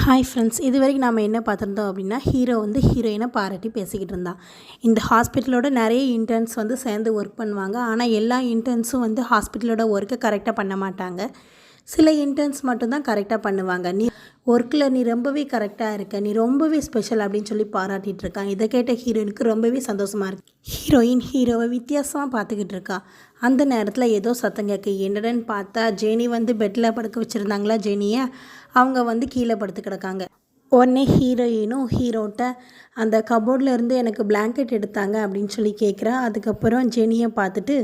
Hi friends, இது வரைக்கும் நாம் என்ன பார்த்துருந்தோம் அப்படின்னா, ஹீரோ வந்து ஹீரோயினை பாராட்டி பேசிக்கிட்டு இருந்தான். இந்த ஹாஸ்பிட்டலோட நிறைய இன்டர்ன்ஸ் வந்து சேர்ந்து ஒர்க் பண்ணுவாங்க. ஆனால் எல்லா இன்டர்ன்ஸும் வந்து ஹாஸ்பிட்டலோட ஒர்க்கை கரெக்டாக பண்ண மாட்டாங்க. சில இன்டர்ன்ஸ் மட்டும்தான் கரெக்டாக பண்ணுவாங்க. நீ ரொம்பவே கரெக்டாக இருக்க, நீ ரொம்பவே ஸ்பெஷல் அப்படின்னு சொல்லி பாராட்டிகிட்டு இருக்கான். இதை கேட்ட ஹீரோயினுக்கு ரொம்பவே சந்தோஷமாக இருக்குது. ஹீரோவை வித்தியாசமாக பார்த்துக்கிட்டு இருக்கா. அந்த நேரத்தில் ஏதோ சத்தம் கேட்கு. என்னடன்னு பார்த்தா ஜெனி வந்து பெட்டில் படுக்க வச்சுருந்தாங்களா ஜெனியை, அவங்க வந்து கீழே படுத்து கிடக்காங்க. உடனே ஹீரோயினும் ஹீரோட்ட அந்த கபோர்டில் இருந்து எனக்கு பிளாங்கெட் எடுத்தாங்க அப்படின்னு சொல்லி கேட்குறா. அதுக்கப்புறம் ஜெனியை பார்த்துட்டு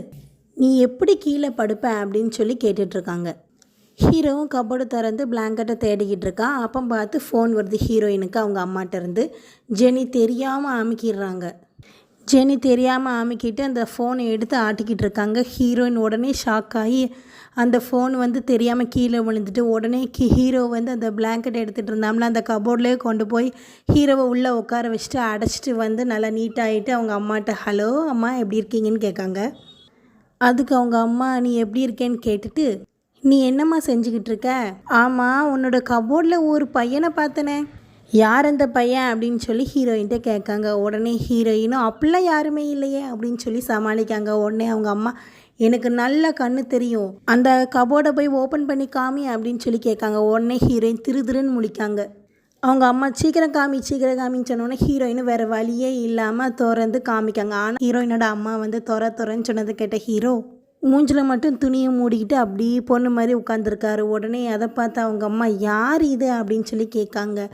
நீ எப்படி கீழே படுப்ப அப்படின்னு சொல்லி கேட்டுட்ருக்காங்க. ஹீரோவும் கபோர்டு திறந்து பிளாங்கெட்டை தேடிக்கிட்டு இருக்கான். அப்போ பார்த்து ஃபோன் வருது ஹீரோயினுக்கு அவங்க அம்மாட்ட இருந்து. ஜெனி தெரியாமல் அமுக்கிட்டு அந்த ஃபோனை எடுத்து ஆட்டிக்கிட்டு இருக்காங்க. ஹீரோயின் உடனே ஷாக் ஆகி அந்த ஃபோன் வந்து தெரியாமல் கீழே விழுந்துட்டு உடனே ஹீரோ வந்து அந்த பிளாங்கெட் எடுத்துகிட்டு இருந்தாமல் அந்த கபோர்ட்லேயே கொண்டு போய் ஹீரோவை உள்ளே உட்கார வச்சுட்டு அடைச்சிட்டு வந்து நல்லா நீட்டாகிட்டு அவங்க அம்மாட்ட ஹலோ அம்மா எப்படி இருக்கீங்கன்னு கேட்காங்க. அதுக்கு அவங்க அம்மா நீ எப்படி இருக்கேன்னு கேட்டுட்டு நீ என்னம்மா செஞ்சுக்கிட்டு இருக்க? ஆமாம், உன்னோட கபோர்டில் ஒரு பையனை பார்த்தனே, யார் அந்த பையன் அப்படின்னு சொல்லி ஹீரோயின்கிட்ட கேட்காங்க. உடனே ஹீரோயினும் அப்படிலாம் யாருமே இல்லையே அப்படின்னு சொல்லி சமாளிக்காங்க. உடனே அவங்க அம்மா எனக்கு நல்ல கண்ணு தெரியும், அந்த கபோர்டை போய் ஓப்பன் பண்ணி காமி அப்படின்னு சொல்லி கேட்காங்க. உடனே ஹீரோயின் திருன்னு முழிக்காங்க. அவங்க அம்மா சீக்கிரம் காமின்னு சொன்னோன்னே ஹீரோயினும் வேறு வழியே இல்லாமல் திறந்து காமிக்காங்க. ஆனால் ஹீரோயினோட அம்மா வந்து திறன்னு சொன்னதை கேட்ட ஹீரோ மூஞ்சில் மட்டும் துணியை மூடிக்கிட்டு அப்படி பொண்ணு மாதிரி உட்காந்துருக்காரு. உடனே அதை பார்த்து அவங்க அம்மா யார் இது அப்படின்னு சொல்லி கேட்காங்க.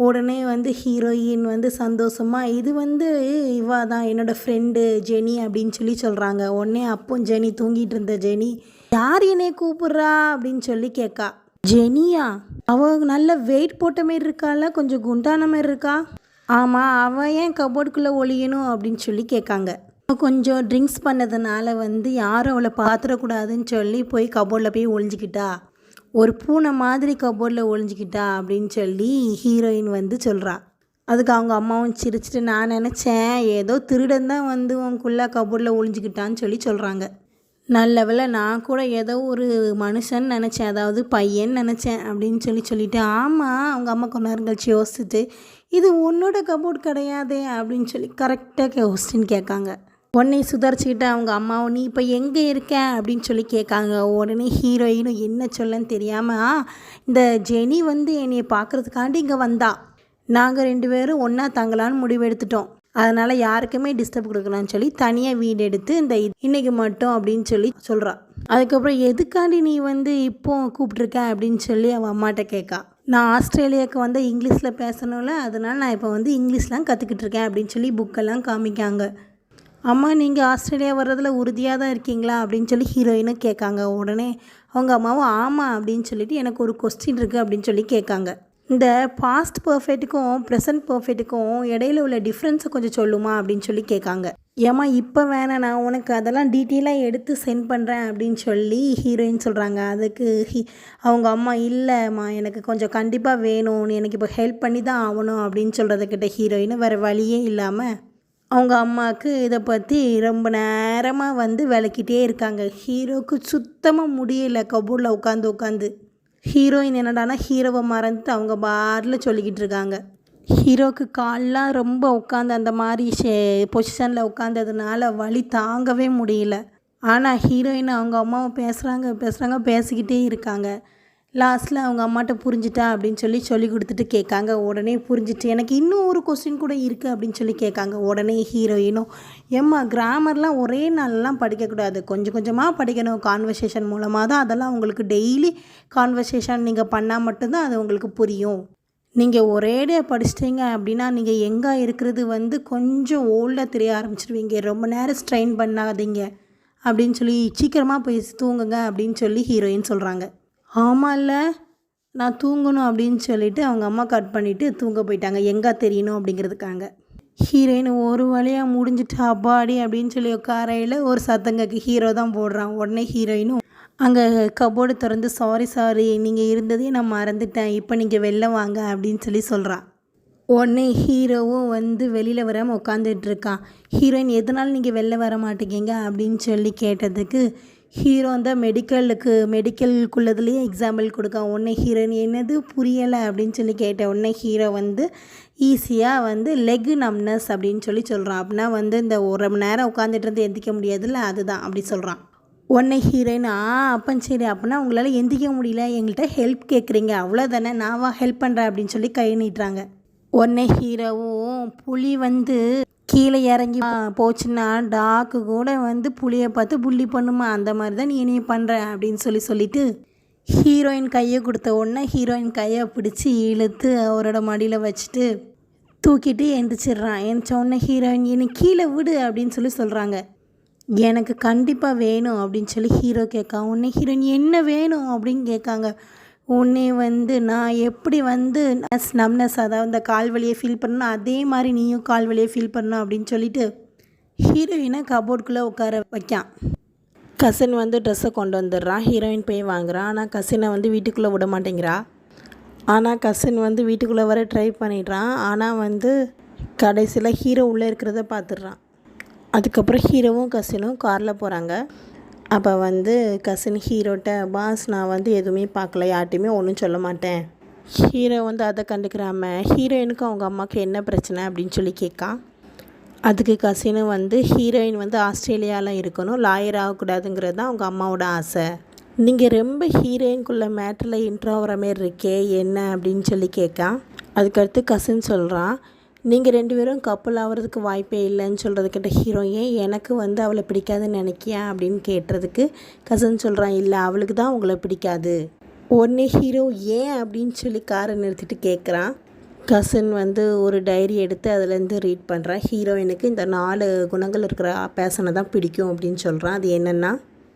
உடனே வந்து ஹீரோயின் வந்து சந்தோஷமாக இது வந்து இவா தான் என்னோடய ஃப்ரெண்டு ஜெனி அப்படின்னு சொல்லி சொல்கிறாங்க. உடனே அப்போ ஜெனி தூங்கிட்டு இருந்த ஜெனி யார் என்னைய கூப்பிட்றா அப்படின்னு சொல்லி கேட்கா. ஜெனியா? அவள் நல்ல வெயிட் போட்ட மாரி இருக்கால, கொஞ்சம் குண்டான மாதிரி இருக்கா. ஆமாம், அவள் ஏன் கபோர்டுக்குள்ளே ஒளியணும் அப்படின்னு சொல்லி கேட்காங்க. கொஞ்சம் ட்ரிங்க்ஸ் பண்ணதுனால வந்து யாரும் அவளை பார்த்துடக்கூடாதுன்னு சொல்லி போய் கபோர்டில் போய் ஒளிஞ்சிக்கிட்டா, ஒரு பூனை மாதிரி கபோர்டில் ஒளிஞ்சிக்கிட்டா அப்படின்னு சொல்லி ஹீரோயின் வந்து சொல்கிறா. அதுக்கு அவங்க அம்மாவும் சிரிச்சிட்டு நான் நினச்சேன் ஏதோ திருடன் தான் வந்து உனக்குள்ளே கபோர்டில் ஒளிஞ்சிக்கிட்டான்னு சொல்லி சொல்கிறாங்க. நல்ல வேளை நான் கூட ஏதோ ஒரு மனுஷன் நினச்சேன், அதாவது பையன் நினச்சேன் அப்படின்னு சொல்லிட்டு ஆமாம் அவங்க அம்மா கொஞ்ச நேரம் கழிச்சு யோசிச்சுட்டு இது உன்னோட கபோர்டு கிடையாதே அப்படின்னு சொல்லி கரெக்டாக கொஸ்டின் கேட்காங்க. உடனே சுதாரிச்சுக்கிட்டு அவங்க அம்மாவும் நீ இப்போ எங்கே இருக்க அப்படின்னு சொல்லி கேட்காங்க. உடனே ஹீரோயினும் என்ன சொல்லன்னு தெரியாமல் இந்த ஜெனி வந்து என்னையை பார்க்குறதுக்காண்டி இங்கே வந்தா, நாங்கள் 2 பேரும் ஒன்றா தங்கலான்னு முடிவு எடுத்துட்டோம், அதனால் யாருக்குமே டிஸ்டர்ப் கொடுக்கலான்னு சொல்லி தனியாக வீடு எடுத்து இந்த இன்றைக்கி மட்டும் அப்படின்னு சொல்லி சொல்கிறா. அதுக்கப்புறம் எதுக்காண்டி நீ வந்து இப்போ கூப்பிட்ருக்க அப்படின்னு சொல்லி அவன் அம்மாட்ட கேட்கா. நான் ஆஸ்திரேலியாவுக்கு வந்து இங்கிலீஷில் பேசணும்ல, அதனால் நான் இப்போ வந்து இங்கிலீஷ்லாம் கற்றுக்கிட்டு இருக்கேன் அப்படின்னு சொல்லி புக்கெல்லாம் காமிக்காங்க. அம்மா நீங்கள் ஆஸ்திரேலியா வர்றதில் உறுதியாக தான் இருக்கீங்களா அப்படின்னு சொல்லி ஹீரோயினும் கேட்காங்க. உடனே அவங்க அம்மாவும் ஆமாம் அப்படின்னு சொல்லிட்டு எனக்கு ஒரு கொஸ்டின் இருக்குது அப்படின்னு சொல்லி கேட்காங்க. இந்த பாஸ்ட் பர்ஃபெக்ட்டுக்கும் ப்ரெசன்ட் பர்ஃபெக்ட்டுக்கும் இடையில உள்ள டிஃப்ரென்ஸை கொஞ்சம் சொல்லுமா அப்படின்னு சொல்லி கேட்காங்க. ஏம்மா இப்போ வேணாம், நான் உனக்கு அதெல்லாம் டீட்டெயிலாக எடுத்து சென்ட் பண்ணுறேன் அப்படின்னு சொல்லி ஹீரோயின் சொல்கிறாங்க. அதுக்கு அவங்க அம்மா இல்லைம்மா எனக்கு கொஞ்சம் கண்டிப்பாக வேணும், நீ எனக்கு இப்போ ஹெல்ப் பண்ணி தான் ஆகணும் அப்படின்னு சொல்கிறதுக்கிட்ட ஹீரோயின் வேறு வழியே இல்லாமல் அவங்க அம்மாவுக்கு இதை பற்றி ரொம்ப நேரமாக வந்து விளக்கிட்டே இருக்காங்க. ஹீரோவுக்கு சுத்தமாக முடியலை கபோர்டில் உட்காந்து. ஹீரோயின் என்னடானா ஹீரோவை மறந்துட்டு அவங்க பாட்டில் சொல்லிக்கிட்டு இருக்காங்க. ஹீரோவுக்கு கால்லாம் ரொம்ப உட்காந்து அந்த மாதிரி பொசிஷனில் உட்காந்ததுனால வலி தாங்கவே முடியல. ஆனால் ஹீரோயின் அவங்க அம்மாவை பேசிக்கிட்டே இருக்காங்க. லாஸ்ட்டில் அவங்க அம்மாட்ட புரிஞ்சிட்டா அப்படின்னு சொல்லி கொடுத்துட்டு கேட்காங்க. உடனே புரிஞ்சிட்டு எனக்கு இன்னும் ஒரு கொஸ்டின் கூட இருக்குது அப்படின்னு சொல்லி கேட்காங்க. உடனே ஹீரோயினும் ஏம்மா கிராமர்லாம் ஒரே நாளெலாம் படிக்கக்கூடாது, கொஞ்சம் கொஞ்சமாக படிக்கணும், கான்வர்சேஷன் மூலமாக தான் அதெல்லாம் உங்களுக்கு டெய்லி கான்வர்சேஷன் நீங்கள் பண்ணால் மட்டும்தான் அது உங்களுக்கு புரியும். நீங்கள் ஒரேடியாக படிச்சிட்டிங்க அப்படின்னா நீங்கள் எங்கே இருக்கிறது வந்து கொஞ்சம் ஓல்டாக தெரிய ஆரம்பிச்சிடுவீங்க, ரொம்ப நேரம் ஸ்ட்ரெயின் பண்ணாதீங்க அப்படின்னு சொல்லி சீக்கிரமாக போய் தூங்குங்க அப்படின்னு சொல்லி ஹீரோயின் சொல்கிறாங்க. ஆமாம்ல, நான் தூங்கணும் அப்படின்னு சொல்லிவிட்டு அவங்க அம்மா கட் பண்ணிவிட்டு தூங்க போயிட்டாங்க, எங்கே தெரியணும் அப்படிங்கிறதுக்காக. ஹீரோயின் ஒரு வழியாக முடிஞ்சிட்டு அப்பாடி அப்படின்னு சொல்லி உட்காரையில் ஒரு சத்தங்கக்கு ஹீரோ தான் போடுறான். உடனே ஹீரோயினும் அங்கே கபோர்டு திறந்து சாரி நீங்கள் இருந்ததே நான் மறந்துட்டேன், இப்போ நீங்கள் வெளில வாங்க அப்படின்னு சொல்லி சொல்கிறான். உடனே ஹீரோவும் வந்து வெளியில் வராமல் உட்காந்துட்ருக்கான். ஹீரோயின் எதனால நீங்கள் வெளில வர மாட்டேங்கிங்க அப்படின்னு சொல்லி கேட்டதுக்கு ஹீரோ அந்த மெடிக்கலுக்குள்ளதுலேயே எக்ஸாம்பிள் கொடுக்கான். உடனே ஹீரோயின் என்னது புரியலை அப்படின்னு சொல்லி கேட்ட உடனே ஹீரோ வந்து ஈஸியாக வந்து லெக் நம்னஸ் அப்படின்னு சொல்லி சொல்கிறான். அப்படின்னா வந்து இந்த 1 மணி நேரம் உட்காந்துட்டு இருந்து எந்திரிக்க முடியாதுல்ல, அதுதான் அப்படி சொல்கிறான். உடனே ஹீரோயின் அப்போ சரி அப்படின்னா உங்களால் எந்திரிக்க முடியல, எங்கள்கிட்ட ஹெல்ப் கேட்குறீங்க அவ்வளோதானே, நான் ஹெல்ப் பண்ணுறேன் அப்படின்னு சொல்லி கை நீட்டுறாங்க. உடனே ஹீரோவும் புலி வந்து கீழே இறங்கி போச்சுன்னா டாக்கு கூட வந்து புளியை பார்த்து புள்ளி பண்ணுமா, அந்த மாதிரி தான் நீ என்னைய பண்ணுற அப்படின்னு சொல்லிட்டு ஹீரோயின் கையை கொடுத்த உடனே ஹீரோயின் கையை பிடிச்சி இழுத்து அவரோட மடியில் வச்சுட்டு தூக்கிட்டு எந்திரிச்சிடுறான். எந்திரிச்ச உடனே ஹீரோயின் என்னை கீழே விடு அப்படின்னு சொல்கிறாங்க. எனக்கு கண்டிப்பாக வேணும் அப்படின்னு சொல்லி ஹீரோ கேட்கான். உடனே ஹீரோயின் என்ன வேணும் அப்படின்னு கேட்காங்க. உடனே வந்து நான் எப்படி வந்து நம்னஸ் அதாவது இந்த கால் வலியை ஃபீல் பண்ணணும் அதே மாதிரி நீயும் கால் வலியை ஃபீல் பண்ணணும் அப்படின்னு சொல்லிட்டு ஹீரோயினை கபோர்டுக்குள்ளே உட்கார வைக்கான். கசின் வந்து ட்ரெஸ்ஸை கொண்டு வந்துடுறான். ஹீரோயின் போய் வாங்குறான். ஆனால் கசினை வந்து வீட்டுக்குள்ளே விட மாட்டேங்கிறா. ஆனால் கசின் வந்து வீட்டுக்குள்ளே வர ட்ரை பண்ணிடுறான். ஆனால் வந்து கடைசியில் ஹீரோ உள்ளே இருக்கிறத பார்த்துடுறான். அதுக்கப்புறம் ஹீரோவும் கசினும் காரில் போகிறாங்க. அப்போ வந்து கசின் ஹீரோட்ட பாஸ் நான் வந்து எதுவுமே பார்க்கல, யார்ட்டையுமே ஒன்றும் சொல்ல மாட்டேன். ஹீரோ வந்து அதை கண்டுக்கிறாம ஹீரோயினுக்கும் அவங்க அம்மாவுக்கு என்ன பிரச்சனை அப்படின்னு சொல்லி கேட்கான். அதுக்கு கசினும் வந்து ஹீரோயின் வந்து ஆஸ்திரேலியாவில் இருக்கணும், லாயர் ஆகக்கூடாதுங்கிறது தான் அவங்க அம்மாவோட ஆசை. நீங்கள் ரொம்ப ஹீரோயின்குள்ளே மேட்டரில் இன்ட்ரோ ஆகிற மாரி இருக்கே என்ன அப்படின்னு சொல்லி கேட்கான். அதுக்கடுத்து கசின் சொல்கிறான், நீங்கள் 2 பேரும் கப்பல் ஆகிறதுக்கு வாய்ப்பே இல்லைன்னு சொல்கிறது கேட்ட ஹீரோ ஏன் எனக்கு வந்து அவளை பிடிக்காதுன்னு நினைக்கியா அப்படின்னு கேட்டுறதுக்கு கசின் சொல்கிறான், இல்லை அவளுக்கு தான் உங்களை பிடிக்காது. உடனே ஹீரோ ஏன் அப்படின்னு சொல்லி காரை நிறுத்திட்டு கேட்குறான். கசின் வந்து ஒரு டைரி எடுத்து அதுலேருந்து ரீட் பண்ணுறான். ஹீரோயினுக்கு இந்த 4 குணங்கள் இருக்கிற பேசனை தான் பிடிக்கும் அப்படின்னு சொல்கிறான். அது என்னென்னா,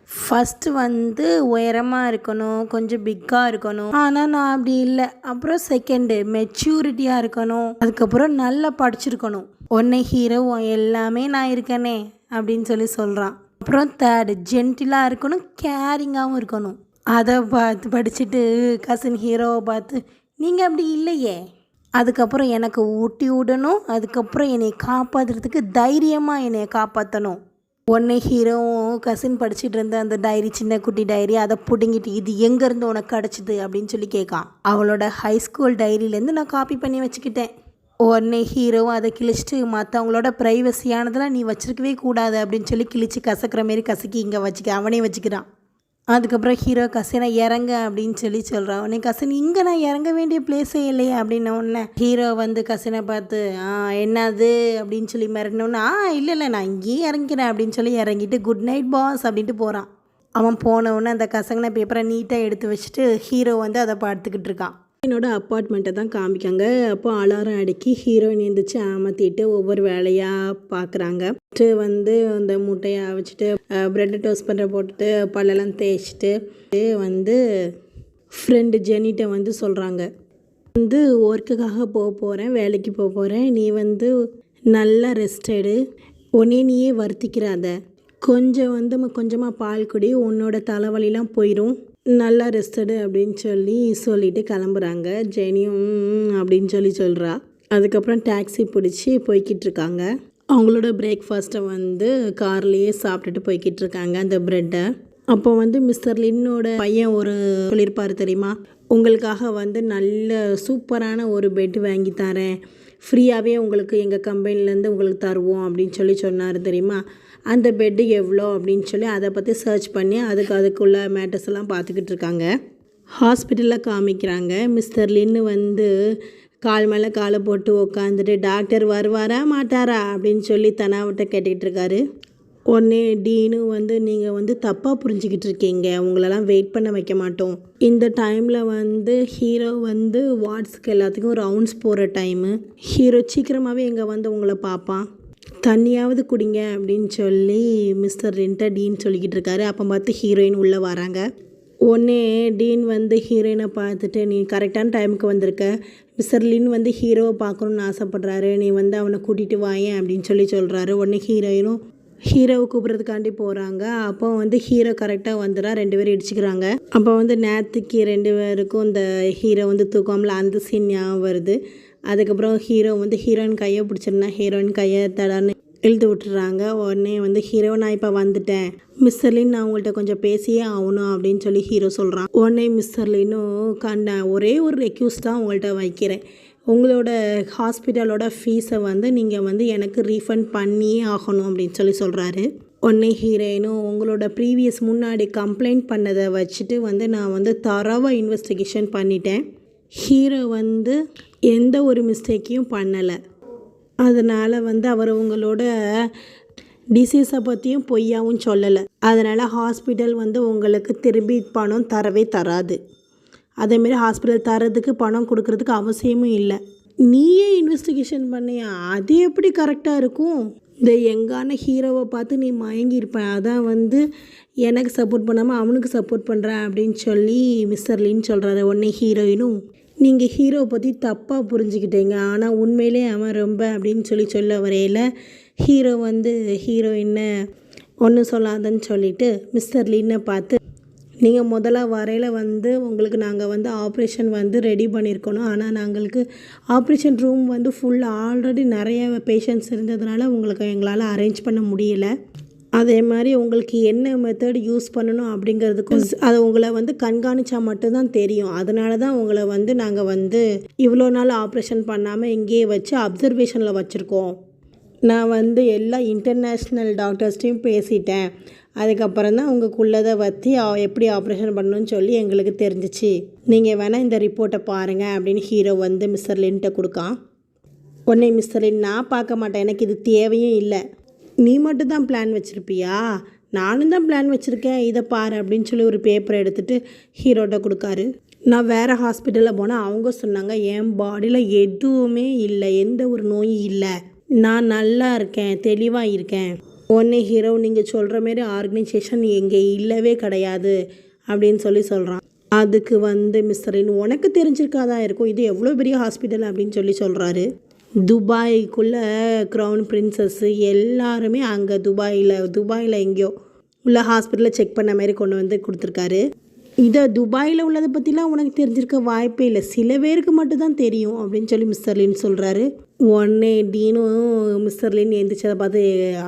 ஃபஸ்ட்டு வந்து உயரமாக இருக்கணும், கொஞ்சம் பிக்காக இருக்கணும், ஆனால் நான் அப்படி இல்லை. அப்புறம் செகண்டு மெச்சூரிட்டியாக இருக்கணும், அதுக்கப்புறம் நல்லா படிச்சிருக்கணும். உடனே ஹீரோ எல்லாமே நான் இருக்கனே அப்படின்னு சொல்கிறான். அப்புறம் தேர்டு ஜென்டிலாக இருக்கணும், கேரிங்காகவும் இருக்கணும். அதை படிச்சுட்டு கசின் ஹீரோவை பார்த்து நீங்கள் அப்படி இல்லையே, அதுக்கப்புறம் எனக்கு ஊட்டி விடணும், அதுக்கப்புறம் என்னை காப்பாற்றுறதுக்கு தைரியமாக என்னை காப்பாற்றணும். உடனே ஹீரோவும் கசின் படிச்சுட்டு இருந்த அந்த டைரி, சின்ன குட்டி டைரி, அதை பிடுங்கிட்டு இது எங்கேருந்து உனக்கு கிடச்சிது அப்படின்னு சொல்லி கேட்கான். அவளோட ஹைஸ்கூல் டைரியிலேருந்து நான் காப்பி பண்ணி வச்சுக்கிட்டேன். உடனே ஹீரோவும் அதை கிழிச்சிட்டு மற்றவங்களோட ப்ரைவசியானதெல்லாம் நீ வச்சிருக்கவே கூடாது அப்படின்னு சொல்லி கிழிச்சு கசக்கிற மாரி கசக்கி இங்கே வச்சுக்க அவனே வச்சுக்கிறான். அதுக்கப்புறம் ஹீரோ கசினை இறங்க அப்படின்னு சொல்கிறான். உடனே கசின் இங்கே நான் இறங்க வேண்டிய பிளேஸே இல்லையே அப்படின்ன உடனே ஹீரோ வந்து கசினை பார்த்து என்னது அப்படின்னு சொல்லி மிரட்டினோன்னா இல்லை நான் இங்கேயே இறங்கிறேன் அப்படின்னு சொல்லி இறங்கிட்டு குட் நைட் பாஸ் அப்படின்ட்டு போகிறான். அவன் போனவுடனே அந்த கசங்கின பேப்பரை நீட்டாக எடுத்து வச்சுட்டு ஹீரோ வந்து அதை பார்த்துக்கிட்டு இருக்கான். என்னோட அப்பார்ட்மெண்ட்டை தான் காமிக்காங்க. அப்போ அலாரம் அடிக்கி ஹீரோயின் எழுந்திரிச்சு அமர்த்திட்டு ஒவ்வொரு வேலையாக பார்க்குறாங்க. வந்து அந்த முட்டையை வச்சுட்டு ப்ரெட்டை டோஸ்ட் பண்ணுற போட்டுட்டு பல்லெல்லாம் தேய்ச்சிட்டு வந்து ஃப்ரெண்டு ஜெனிட்ட வந்து சொல்கிறாங்க, வந்து ஒர்க்குக்காக போகிறேன், வேலைக்கு போகிறேன், நீ வந்து நல்லா ரெஸ்ட் எடு, உடனே நீயே வருத்திக்கிறாத, கொஞ்சம் வந்து கொஞ்சமாக பால் குடி, உன்னோட தலைவலிலாம் போயிடும், நல்லா ரெஸ்டடு அப்படின்னு சொல்லிட்டு கிளம்புறாங்க. ஜெனியும் அப்படின்னு சொல்கிறா. அதுக்கப்புறம் டாக்ஸி பிடிச்சி போய்கிட்டு இருக்காங்க. அவங்களோட பிரேக்ஃபாஸ்ட்டை வந்து கார்லேயே சாப்பிட்டுட்டு போய்கிட்டு இருக்காங்க அந்த ப்ரெட்டை. அப்போ வந்து மிஸ்டர் லின்னோட பையன் ஒரு சொல்லியிருப்பார் தெரியுமா, உங்களுக்காக வந்து நல்ல சூப்பரான ஒரு பெட் வாங்கி தரேன், ஃப்ரீயாகவே உங்களுக்கு எங்கள் கம்பெனிலேருந்து உங்களுக்கு தருவோம் அப்படின்னு சொன்னார் தெரியுமா. அந்த பெட்டு எவ்வளோ அப்படின்னு அதை பற்றி சர்ச் பண்ணி அதுக்குள்ள மேட்டர்ஸ் எல்லாம் பார்த்துக்கிட்டு இருக்காங்க. ஹாஸ்பிட்டலில் காமிக்கிறாங்க. மிஸ்டர் லின்னு வந்து கால் மேலே காலை போட்டு உக்காந்துட்டு டாக்டர் வருவாரா மாட்டாரா அப்படின்னு தனாவட்ட கேட்டுக்கிட்டு இருக்காரு. உடனே டீனு வந்து நீங்கள் வந்து தப்பாக புரிஞ்சிக்கிட்டு இருக்கீங்க, உங்களெல்லாம் வெயிட் பண்ண வைக்க மாட்டோம். இந்த டைமில் வந்து ஹீரோ வந்து வாட்ஸ்க்கு எல்லாத்துக்கும் ரவுண்ட்ஸ் போகிற டைமு. ஹீரோ சீக்கிரமாகவே இங்கே வந்து உங்களை பார்ப்பான், தண்ணியாவது குடிங்க அப்படின்னு மிஸ்டர் லின்ட்ட டீன் சொல்லிக்கிட்டு இருக்காரு. அப்போ பார்த்து ஹீரோயின் உள்ளே வராங்க. உடனே டீன் வந்து ஹீரோயினை பார்த்துட்டு நீ கரெக்டான டைமுக்கு வந்திருக்க, மிஸ்டர் லின் வந்து ஹீரோவை பார்க்கணுன்னு ஆசைப்பட்றாரு, நீ வந்து அவனை கூட்டிகிட்டு வாயேன் அப்படின்னு சொல்கிறாரு. உடனே ஹீரோயினும் ஹீரோவை கூப்பிட்றதுக்காண்டி போகிறாங்க. அப்போ வந்து ஹீரோ கரெக்டாக வந்துடா, 2 பேரும் இடிச்சிக்கிறாங்க. அப்போ வந்து நேற்றுக்கு 2 பேருக்கும் இந்த ஹீரோ வந்து தூக்காமல அந்த சீன் ஞாபகம் வருது. அதுக்கப்புறம் ஹீரோ வந்து ஹீரோயின் கையை பிடிச்சிருந்தா ஹீரோயின் கையை தடான்னு இழுத்து விட்டுறாங்க. உடனே வந்து ஹீரோ, நான் இப்போ வந்துட்டேன் மிஸ்டர் லின், நான் உங்கள்கிட்ட கொஞ்சம் பேசியே ஆகணும் அப்படின்னு சொல்லி ஹீரோ சொல்கிறான். உடனே மிஸ்டர் லின்னும் ஒரே ஒரு ரெக்யூஸ்ட் தான் உங்கள்கிட்ட வைக்கிறேன், உங்களோட ஹாஸ்பிட்டலோட ஃபீஸை வந்து நீங்கள் வந்து எனக்கு ரீஃபண்ட் பண்ணியே ஆகணும் அப்படின்னு சொல்லி சொல்கிறாரு. உடனே ஹீரோயினும், உங்களோட ப்ரீவியஸ் முன்னாடி கம்ப்ளைண்ட் பண்ணதை வச்சுட்டு வந்து நான் வந்து தரவாக இன்வெஸ்டிகேஷன் பண்ணிட்டேன். ஹீரோ வந்து எந்த ஒரு மிஸ்டேக்கையும் பண்ணலை. அதனால் வந்து அவர் உங்களோட டிசீஸை பற்றியும் பொய்யாவும் சொல்லலை. அதனால் ஹாஸ்பிட்டல் வந்து உங்களுக்கு திரும்பி பணம் தரவே தராது. அதேமாரி ஹாஸ்பிட்டல் தரதுக்கு பணம் கொடுக்கறதுக்கு அவசியமும் இல்லை. நீயே இன்வெஸ்டிகேஷன் பண்ணியா, அது எப்படி கரெக்டாக இருக்கும்? இந்த எங்கான ஹீரோவை பார்த்து நீ மயங்கியிருப்பேன், அதான் வந்து எனக்கு சப்போர்ட் பண்ணாமல் அவனுக்கு சப்போர்ட் பண்ணுறேன் அப்படின்னு சொல்லி மிஸ்டர் லின் சொல்கிறாரு. உடனே ஹீரோயினும், நீங்கள் ஹீரோவை பற்றி தப்பாக புரிஞ்சுக்கிட்டீங்க, ஆனால் உண்மையிலே அவன் ரொம்ப அப்படின்னு சொல்ல வரையில் ஹீரோ வந்து ஹீரோயினை ஒன்றும் சொல்லாதன்னு சொல்லிவிட்டு மிஸ்டர் லின்னை பார்த்து, நீங்கள் முதல்ல வரையில் வந்து உங்களுக்கு நாங்கள் வந்து ஆப்ரேஷன் வந்து ரெடி பண்ணியிருக்கணும், ஆனால் நாங்களுக்கு ஆப்ரேஷன் ரூம் வந்து ஆல்ரெடி நிறைய பேஷண்ட்ஸ் இருந்ததுனால உங்களுக்கு எங்களால் அரேஞ்ச் பண்ண முடியலை. அதே மாதிரி உங்களுக்கு என்ன மெத்தட் யூஸ் பண்ணணும் அப்படிங்கிறதுக்கும் அது உங்களை வந்து கண்காணித்தா மட்டும்தான் தெரியும். அதனால தான் உங்களை வந்து நாங்கள் வந்து இவ்வளோ நாள் ஆப்ரேஷன் பண்ணாமல் இங்கேயே வச்சு அப்சர்வேஷனில் வச்சுருக்கோம். நான் வந்து எல்லா இன்டர்நேஷ்னல் டாக்டர்ஸ்டையும் பேசிட்டேன். அதுக்கப்புறம் தான் உங்களுக்குள்ளதை வச்சு எப்படி ஆப்ரேஷன் பண்ணணும்னு சொல்லி எங்களுக்கு தெரிஞ்சிச்சு. நீங்கள் வேணால் இந்த ரிப்போர்ட்டை பாருங்கள் அப்படின்னு ஹீரோ வந்து மிஸ்டர் லின்கிட்ட கொடுக்கான். உடனே மிஸ்டர் லின், நான் பார்க்க மாட்டேன், எனக்கு இது தேவையும் இல்லை, நீ மட்டும் தான் பிளான் வச்சுருப்பியா, நானும் தான் பிளான் வச்சுருக்கேன், இதை பாரு அப்படின்னு சொல்லி ஒரு பேப்பரை எடுத்துகிட்டு ஹீரோட்ட கொடுக்காரு. நான் வேறு ஹாஸ்பிட்டலில் போனால் அவங்க சொன்னாங்க என் பாடியில் எதுவுமே இல்லை, எந்த ஒரு நோயும் இல்லை, நான் நல்லா இருக்கேன், தெளிவாக இருக்கேன். உடனே ஹீரோ, நீங்கள் சொல்கிற மாரி ஆர்கனைசேஷன் எங்கே இல்லவே கிடையாது அப்படின்னு சொல்லி சொல்கிறான். அதுக்கு வந்து மிஸ்டர் லின், உனக்கு தெரிஞ்சிருக்காதான் இருக்கும், இது எவ்வளோ பெரிய ஹாஸ்பிட்டல் அப்படின்னு சொல்லி சொல்கிறாரு. துபாய்க்குள்ளே க்ரௌன் பிரின்சஸ்ஸு எல்லாருமே அங்கே துபாயில் எங்கேயோ உள்ள ஹாஸ்பிட்டலில் செக் பண்ண மாதிரி கொண்டு வந்து கொடுத்துருக்காரு. இதை துபாயில் உள்ளதை பற்றிலாம் உனக்கு தெரிஞ்சிருக்க வாய்ப்பே இல்லை, சில பேருக்கு மட்டும்தான் தெரியும் அப்படின்னு சொல்லி மிஸ்டர் லின் சொல்கிறாரு. உடனே டீனும் மிஸ்டர் லின் எந்திரிச்சதை பார்த்து,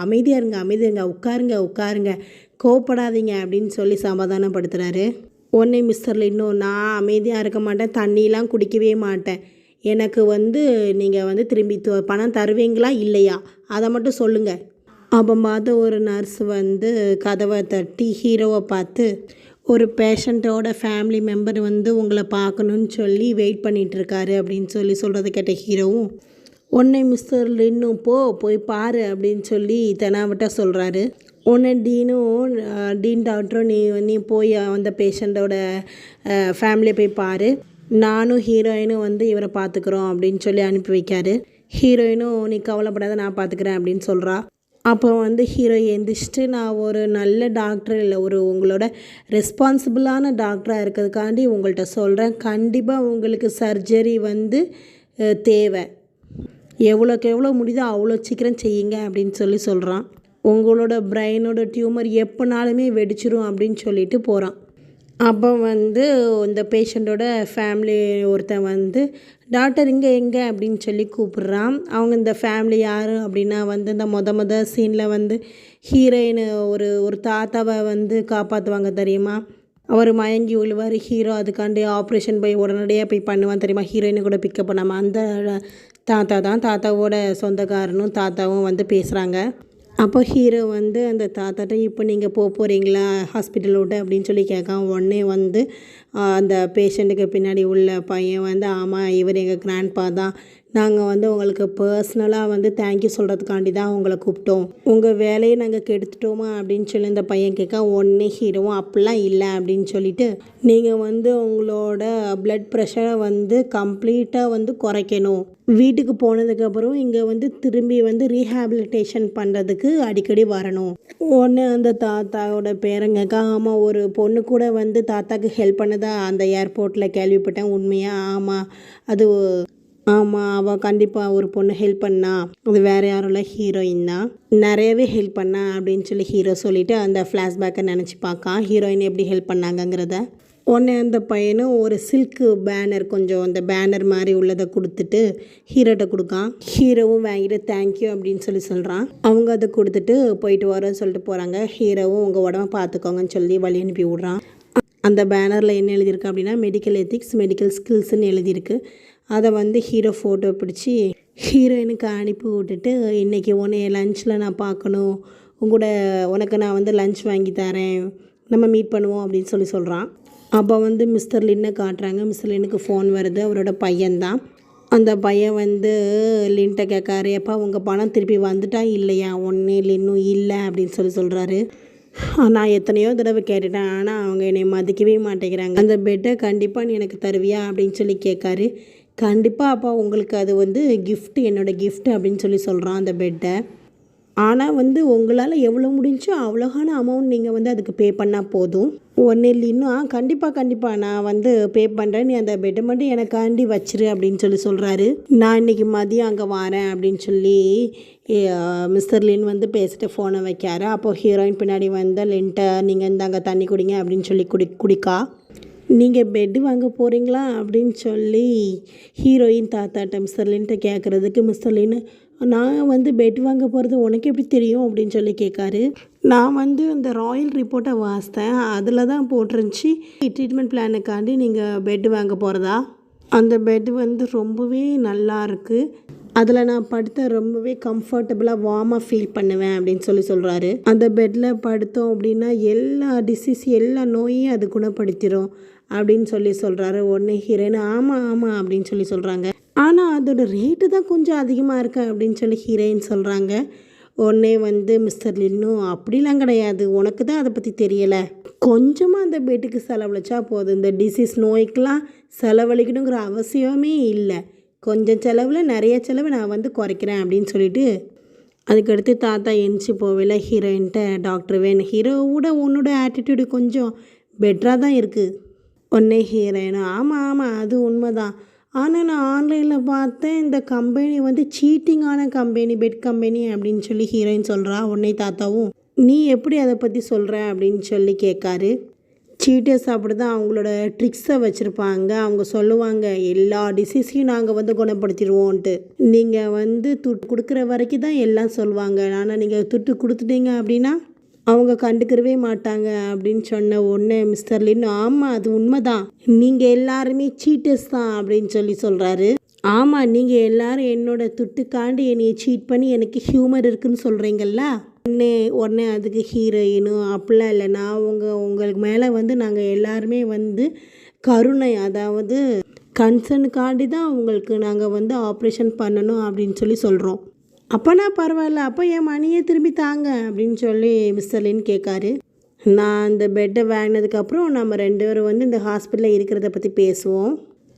அமைதியாக இருங்க, உட்காருங்க, கோவப்படாதீங்க அப்படின்னு சொல்லி சமாதானப்படுத்துகிறாரு. உடனே மிஸ்டர் லின்னும், நான் அமைதியாக இருக்க மாட்டேன், தண்ணிலாம் குடிக்கவே மாட்டேன், எனக்கு வந்து நீங்கள் வந்து திரும்பி பணம் தருவீங்களா இல்லையா அதை மட்டும் சொல்லுங்கள். அப்போ பார்த்து ஒரு நர்ஸ் வந்து கதவை தட்டி ஹீரோவை பார்த்து, ஒரு பேஷண்ட்டோட ஃபேமிலி மெம்பர் வந்து உங்களை பார்க்கணுன்னு சொல்லி வெயிட் பண்ணிகிட்ருக்காரு அப்படின்னு சொல்கிறத கேட்ட ஹீரோவும், உடனே மிஸ்டர் லின்னும், போய் பாரு அப்படின்னு சொல்லி தெனாவட்டாக சொல்கிறாரு. உடனே டீன் டாக்டரும், நீ போய் அந்த பேஷண்ட்டோட ஃபேமிலியை போய் பாரு, நானும் ஹீரோயினும் வந்து இவரை பார்த்துக்குறோம் அப்படின்னு சொல்லி அனுப்பி வைக்காரு. ஹீரோயினும், நீ கவலைப்படாத, நான் பார்த்துக்கிறேன் அப்படின்னு சொல்கிறா. அப்போ வந்து ஹீரோ எழுந்திரிச்சிட்டு, நான் ஒரு நல்ல டாக்டர் இல்லை, உங்களோட ரெஸ்பான்சிபிளான டாக்டராக இருக்கிறதுக்காண்டி உங்கள்கிட்ட சொல்கிறேன், கண்டிப்பாக உங்களுக்கு சர்ஜரி வந்து தேவை, எவ்வளோக்கு எவ்வளோ முடியுதோ அவ்வளோ சீக்கிரம் செய்யுங்க அப்படின்னு சொல்லி சொல்கிறான். உங்களோட பிரெயினோட டியூமர் எப்போனாலுமே வெடிச்சிரும் அப்படின்னு சொல்லிட்டு போகிறான். அப்போ வந்து இந்த பேஷண்ட்டோட ஃபேமிலி ஒருத்தன் வந்து, டாக்டர் இங்கே எங்கே அப்படின்னு சொல்லி கூப்பிட்றான். அவங்க இந்த ஃபேமிலி யார் அப்படின்னா வந்து இந்த மொத சீனில் வந்து ஹீரோயின் ஒரு தாத்தாவை வந்து காப்பாற்றுவாங்க தெரியுமா, அவர் மயங்கி விழுவார், ஹீரோ அதுக்காண்டி ஆப்ரேஷன் போய் உடனடியாக போய் பண்ணுவான் தெரியுமா, ஹீரோயினை கூட பிக்கப் பண்ணாமல், அந்த தாத்தா தான், தாத்தாவோட சொந்தக்காரனும் தாத்தாவும் வந்து பேசுகிறாங்க. அப்போ ஹீரோ வந்து அந்த தாத்தாட்ட, இப்போ நீங்கள் போகிறீங்களா ஹாஸ்பிட்டலோட அப்படின்னு சொல்லி கேட்கான். உடனே வந்து அந்த பேஷண்ட்டுக்கு பின்னாடி உள்ள பையன் வந்து, ஆமாம் இவர் எங்கள் கிராண்ட்பா தான், நாங்கள் வந்து உங்களுக்கு பர்சனலாக வந்து தேங்க்யூ சொல்கிறதுக்காண்டி தான் உங்களை கூப்பிட்டோம், உங்கள் வேலையை நாங்கள் கெடுத்துட்டோமா அப்படின்னு சொல்லி இந்த பையன் கேட்க. உடனே ஹீரோவும், அப்படிலாம் இல்லை அப்படின்னு சொல்லிட்டு, நீங்கள் வந்து உங்களோட பிளட் ப்ரெஷரை வந்து கம்ப்ளீட்டாக வந்து குறைக்கணும், வீட்டுக்கு போனதுக்கப்புறம் இங்கே வந்து திரும்பி வந்து ரீஹாபிலிட்டேஷன் பண்ணுறதுக்கு அடிக்கடி வரணும். உடனே அந்த தாத்தாவோட பேரங்க, ஆமாம் ஒரு பொண்ணு கூட வந்து தாத்தாக்கு ஹெல்ப் பண்ணதா அந்த ஏர்போர்ட்டில் கேள்விப்பட்டேன், உண்மையா? ஆமாம் அவள் கண்டிப்பாக ஒரு பொண்ணு ஹெல்ப் பண்ணா, அது வேறு யாரும் இல்லை, ஹீரோயின் தான், நிறையவே ஹெல்ப் பண்ணா அப்படின்னு சொல்லி ஹீரோ சொல்லிவிட்டு அந்த ஃப்ளாஷ்பேக்கை நினச்சி பார்க்கான், ஹீரோயின் எப்படி ஹெல்ப் பண்ணாங்கங்கிறத. உடனே அந்த பையனும் ஒரு சில்க்கு பேனர் கொஞ்சம் அந்த பேனர் மாதிரி உள்ளதை கொடுத்துட்டு ஹீரோட்ட கொடுக்கான். ஹீரோவும் வாங்கிட்டு தேங்க்யூ அப்படின்னு சொல்கிறான். அவங்க அதை கொடுத்துட்டு போயிட்டு வரோன்னு சொல்லிட்டு போகிறாங்க. ஹீரோவும் உங்கள் உடம்ப பார்த்துக்கோங்கன்னு சொல்லி வழி அனுப்பி விட்றான். அந்த பேனரில் என்ன எழுதியிருக்கு அப்படின்னா மெடிக்கல் எத்திக்ஸ் மெடிக்கல் ஸ்கில்ஸ்ன்னு எழுதியிருக்கு. அதை வந்து ஹீரோ ஃபோட்டோ பிடிச்சி ஹீரோயினுக்கு அனுப்பி விட்டுட்டு இன்றைக்கி உன்னை லஞ்சில் நான் பார்க்கணும், உனக்கு நான் வந்து லஞ்ச் வாங்கி தரேன், நம்ம மீட் பண்ணுவோம் அப்படின்னு சொல்கிறான். அப்போ வந்து மிஸ்டர் லின்னை காட்டுறாங்க. மிஸ்டர் லின்னுக்கு ஃபோன் வருது. அவரோட பையன்தான். அந்த பையன் வந்து லின்ட்ட கேட்காரு, எப்பா உங்கள் பணம் திருப்பி வந்துட்டா இல்லையா? ஒன்று லின்னும் இல்லை அப்படின்னு சொல்கிறாரு. நான் எத்தனையோ தடவை கேட்டுட்டேன், ஆனால் அவங்க என்னை மதிக்கவே மாட்டேங்கிறாங்க. அந்த பெட்டை கண்டிப்பாக நீ எனக்கு தருவியா அப்படின்னு சொல்லி கேட்காரு. கண்டிப்பாக அப்பா உங்களுக்கு அது வந்து கிஃப்ட், என்னோடய கிஃப்ட் அப்படின்னு சொல்கிறான் அந்த பெட்டை. ஆனால் வந்து உங்களால் எவ்வளோ முடிஞ்சோ அவ்வளோகான அமௌண்ட் நீங்கள் வந்து அதுக்கு பே பண்ணால் போதும். ஒன்றும் இல்லை இன்னும் கண்டிப்பாக நான் வந்து பே பண்ணுறேன், நீ அந்த பெட்டை மட்டும் எனக்காண்டி வச்சிரு அப்படின்னு சொல்கிறாரு. நான் இன்றைக்கி மதியம் அங்கே வரேன் அப்படின்னு சொல்லி மிஸ்டர் லின் வந்து பேசிட்டு ஃபோனை வைக்காரு. அப்போது ஹீரோயின் பின்னாடி வந்து லின்ட்ட நீங்கள் இந்தாங்க தண்ணி குடிங்க அப்படின்னு சொல்லி குடிக்கா. நீங்கள் பெட்டு வாங்க போகிறீங்களா அப்படின்னு சொல்லி ஹீரோயின் தாத்தாட்ட மிஸ்டர் லின்ட்ட கேட்குறதுக்கு மிஸ்டர் லின் நான் வந்து பெட் வாங்க போகிறது உனக்கு எப்படி தெரியும் அப்படின்னு சொல்லி கேட்காரு. நான் வந்து அந்த ராயல் ரிப்போர்ட்டை வாசித்தேன், அதில் தான் போட்டிருந்துச்சி ட்ரீட்மெண்ட் பிளானுக்காண்டி நீங்கள் பெட்டு வாங்க போகிறதா. அந்த பெட்டு வந்து ரொம்பவே நல்லா இருக்குது, அதில் நான் படுத்த ரொம்பவே கம்ஃபர்டபுளாக வார்மாக ஃபீல் பண்ணுவேன் அப்படின்னு சொல்கிறாரு. அந்த பெட்டில் படுத்தோம் அப்படின்னா எல்லா டிசீஸ் எல்லா நோயையும் அது குணப்படுத்திடும் அப்படின்னு சொல்கிறாரு. உடனே ஹீரோயின் ஆமாம் அப்படின்னு சொல்கிறாங்க. ஆனால் அதோட ரேட்டு தான் கொஞ்சம் அதிகமாக இருக்கு அப்படின்னு சொல்லி ஹீரோயின் சொல்கிறாங்க. உடனே வந்து மிஸ்டர் லின்னும் அப்படிலாம் கிடையாது, உனக்கு தான் அதை பற்றி தெரியலை, கொஞ்சமாக அந்த பெட்டுக்கு செலவழிச்சா போதும், இந்த டிசீஸ் நோய்க்கெலாம் செலவழிக்கணுங்கிற அவசியமே இல்லை, கொஞ்சம் செலவில் நிறைய செலவு நான் வந்து குறைக்கிறேன் அப்படின்னு சொல்லிட்டு அதுக்கடுத்து தாத்தா எந்திச்சு போகல. ஹீரோயின்ட்ட டாக்டர் வேணும், ஹீரோவோட உன்னோட ஆட்டிடியூடு கொஞ்சம் பெட்டராக தான் இருக்குது. உடனே ஹீரோயின் ஆமாம் அது உண்மைதான், ஆனால் நான் ஆன்லைனில் பார்த்தேன் இந்த கம்பெனி வந்து சீட்டிங்கான கம்பெனி, பெட் கம்பெனி அப்படின்னு சொல்லி ஹீரோயின் சொல்கிறா. உடனே தாத்தாவும் நீ எப்படி அதை பற்றி சொல்கிற அப்படின்னு சொல்லி கேட்காரு. சீட்டர்ஸ் அப்படி தான் அவங்களோட ட்ரிக்ஸை வச்சுருப்பாங்க, அவங்க சொல்லுவாங்க எல்லா டிசீஸையும் நாங்கள் வந்து குணப்படுத்திடுவோன்ட்டு, நீங்கள் வந்து துட்டு கொடுக்குற வரைக்கும் தான் எல்லாம் சொல்லுவாங்க, ஆனால் நீங்கள் துட்டு கொடுத்துட்டீங்க அப்படின்னா அவங்க கண்டுக்கிறவே மாட்டாங்க அப்படின்னு சொன்ன உடனே மிஸ்டர் லின் ஆமாம் அது உண்மைதான், நீங்கள் எல்லாருமே சீட்டர்ஸ் தான் அப்படின்னு சொல்கிறாரு. ஆமாம் நீங்கள் எல்லாரும் என்னோட துட்டுக்காண்டி என்னையை சீட் பண்ணி எனக்கு ஹியூமர் இருக்குன்னு சொல்கிறீங்கல்ல. உடனே அதுக்கு ஹீரோயினும் அப்படிலாம் இல்லைனா உங்களுக்கு மேலே வந்து நாங்கள் எல்லாருமே வந்து கருணை, அதாவது கன்சர்னுக்காண்டி தான் உங்களுக்கு நாங்கள் வந்து ஆப்ரேஷன் பண்ணணும் அப்படின்னு சொல்கிறோம். அப்போனா பரவாயில்ல, அப்போ என் மணியை திரும்பி தாங்க அப்படின்னு சொல்லி மிஸ்டர் லின் கேட்காரு. நான் அந்த பெட்டை வாங்கினதுக்கப்புறம் நம்ம 2 பேரும் வந்து இந்த ஹாஸ்பிட்டலில் இருக்கிறத பற்றி பேசுவோம்.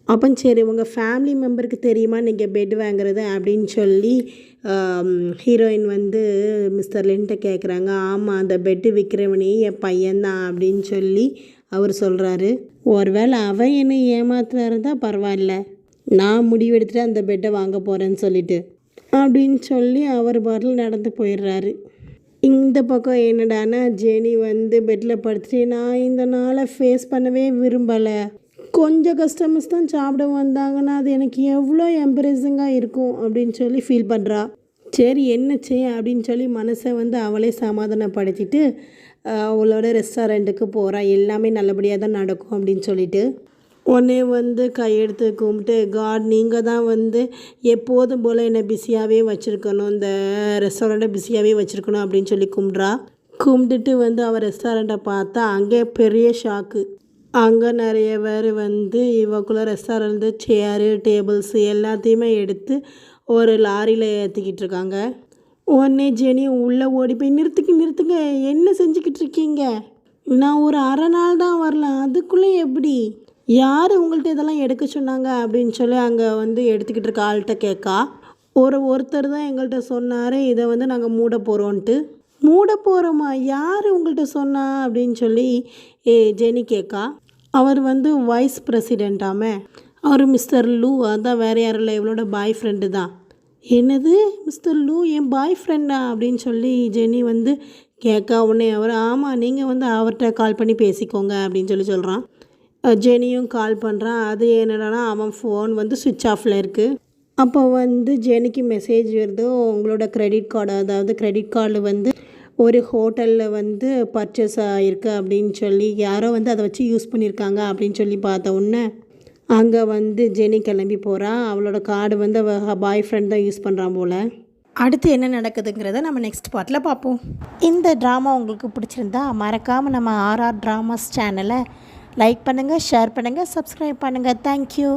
அப்போ சரி உங்கள் ஃபேமிலி மெம்பருக்கு தெரியுமா நீங்கள் பெட் வாங்குறது அப்படின்னு சொல்லி ஹீரோயின் வந்து மிஸ்டர் லின்ட்ட கேட்குறாங்க. ஆமாம் அந்த பெட்டு விற்கிறவனே என் பையன்தான் அப்படின்னு சொல்லி அவர் சொல்கிறாரு. ஒருவேளை அவன் என்னை ஏமாத்துறாரு தான் பரவாயில்ல, நான் முடிவெடுத்துட்டு அந்த பெட்டை வாங்க போகிறேன்னு சொல்லிட்டு அப்படின்னு சொல்லி அவர் பாட்டில் நடந்து போயிடுறாரு. இந்த பக்கம் என்னடானா ஜெனி வந்து பெட்டில் படுத்துட்டு நான் இந்த நாளை ஃபேஸ் பண்ணவே விரும்பலை, கொஞ்சம் கஸ்டமர்ஸ் தான் சாப்பிட வந்தாங்கன்னா அது எனக்கு எவ்வளோ எம்ப்ரெசிங்காக இருக்கும் அப்படின்னு சொல்லி ஃபீல் பண்ணுறா. சரி என்ன செய்ய அப்படின்னு சொல்லி மனசை வந்து அவளே சமாதானப்படுத்திட்டு அவளோட ரெஸ்டாரண்ட்டுக்கு போகிறா. எல்லாமே நல்லபடியாக தான் நடக்கும் அப்படின்னு சொல்லிட்டு உடனே வந்து கையெடுத்து கும்பிட்டு காட் நீங்கள் தான் வந்து எப்போதும் போல் என்னை பிஸியாகவே வச்சுருக்கணும், இந்த ரெஸ்டாரண்ட்டை பிஸியாகவே வச்சுருக்கணும் அப்படின்னு சொல்லி கும்பிட்டுட்டு வந்து அவள் ரெஸ்டாரண்ட்டை பார்த்தா அங்கே பெரிய ஷாக்கு. அங்கே நிறைய பேர் வந்து இவக்குள்ள ரெஸ்டாரண்ட் சேரு டேபிள்ஸு எல்லாத்தையுமே எடுத்து ஒரு லாரியில் ஏற்றிக்கிட்டு இருக்காங்க. உடனே ஜெனி உள்ளே ஓடி போய் நிறுத்துங்க, என்ன செஞ்சுக்கிட்டு இருக்கீங்க, நான் ஒரு அரை நாள் தான் வரலாம், அதுக்குள்ளே எப்படி, யார் உங்கள்கிட்ட இதெல்லாம் எடுக்க சொன்னாங்க அப்படின்னு சொல்லி அங்கே வந்து எடுத்துக்கிட்டு இருக்க ஆள்கிட்ட கேட்கா. ஒருத்தர் தான் எங்கள்கிட்ட சொன்னார் இதை வந்து நாங்கள் மூட போகிறோமா, யார் உங்கள்கிட்ட சொன்னா அப்படின்னு சொல்லி ஜெனி கேட்கா. அவர் வந்து வைஸ் பிரசிடெண்ட்டாமே, அவர் மிஸ்டர் லூ, அதான் வேறு யாரும் இல்லை இவளோட பாய் ஃப்ரெண்டு தான். என்னது மிஸ்டர் லூ என் பாய் ஃப்ரெண்டா அப்படின்னு சொல்லி ஜெனி வந்து கேட்கா. உடனே அவர் ஆமாம் நீங்கள் வந்து அவர்கிட்ட கால் பண்ணி பேசிக்கோங்க அப்படின்னு சொல்கிறான். ஜெனியும் கால் பண்ணுறான். அது என்னடானா அவன் ஃபோன் வந்து சுவிட்ச் ஆஃபில் இருக்குது. அப்போ வந்து ஜெனிக்கு மெசேஜ் வருது, உங்களோட கிரெடிட் கார்டு, அதாவது கிரெடிட் கார்டில் வந்து ஒரு ஹோட்டலில் வந்து பர்ச்சேஸ் ஆகிருக்கு அப்படின்னு சொல்லி யாரோ வந்து அதை வச்சு யூஸ் பண்ணியிருக்காங்க அப்படின்னு சொல்லி பார்த்த உடனே அங்கே வந்து ஜெனி கிளம்பி போகிறா. அவளோட கார்டு வந்து அவள் பாய் ஃப்ரெண்ட் தான் யூஸ் பண்ணுறான் போல். அடுத்து என்ன நடக்குதுங்கிறத நம்ம நெக்ஸ்ட் பார்ட்டில் பார்ப்போம். இந்த ட்ராமா உங்களுக்கு பிடிச்சிருந்தா மறக்காமல் நம்ம ஆர்ஆர் ட்ராமாஸ் சேனலை லைக் பண்ணுங்கள், ஷேர் பண்ணுங்கள், சப்ஸ்கிரைப் பண்ணுங்கள். தேங்க்யூ.